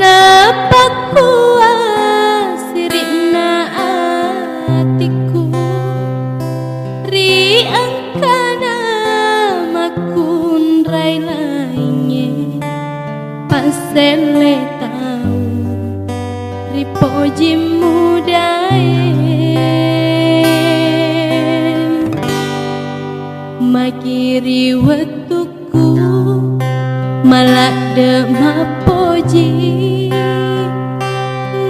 napaku asirina atiku ri angkana makun rai lainnya pasele tau ri poji mudae makiri wetuku malak de mapoji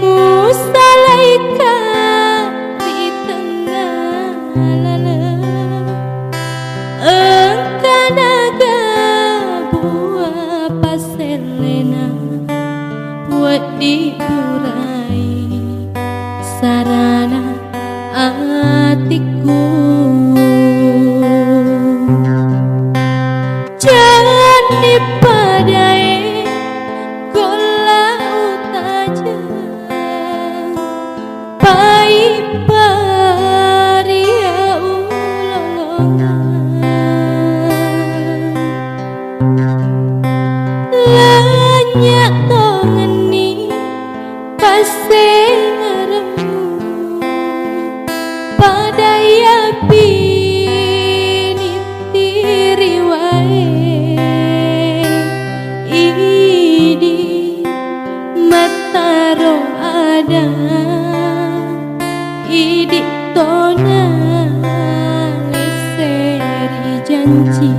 musalaika di tengah lala engkanaga buah paselena buat diburai sarana atiku jani padai gola utaja pai paria ulolongan lanyak tongeni pase ngaremu padai api nitiri wae idi mataro ada idi tona leseri janji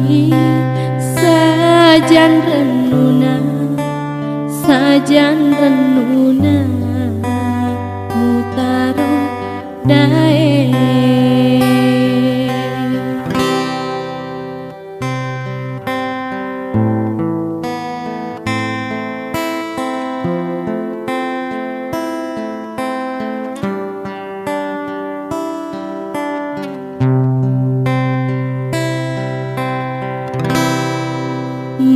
sajan renuna mutaro dae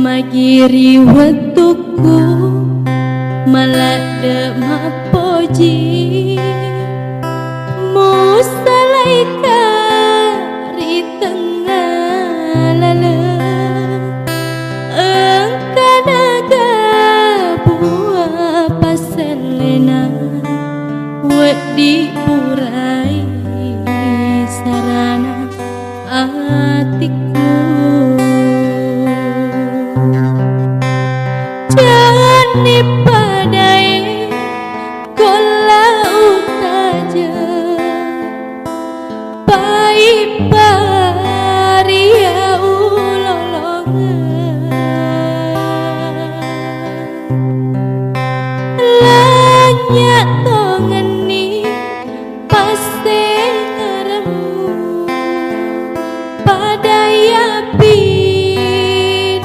magiri wetuku malak de mapoji musalaika ri tengah lala engkanaga buah paselena wet diburai sarana atiku jani padai gola utaja pai paria ulolongan lanyak tongeni pase ngaremu padai api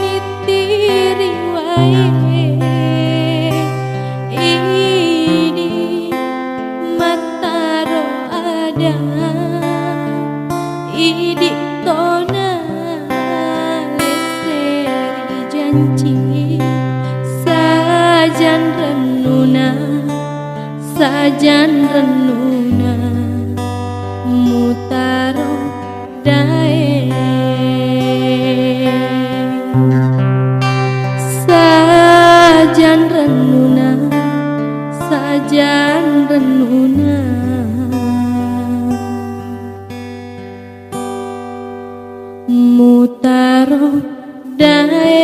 nitiri wae idi tona leseri janji sajan renuna mutaro dae sajan renuna mutaro dae.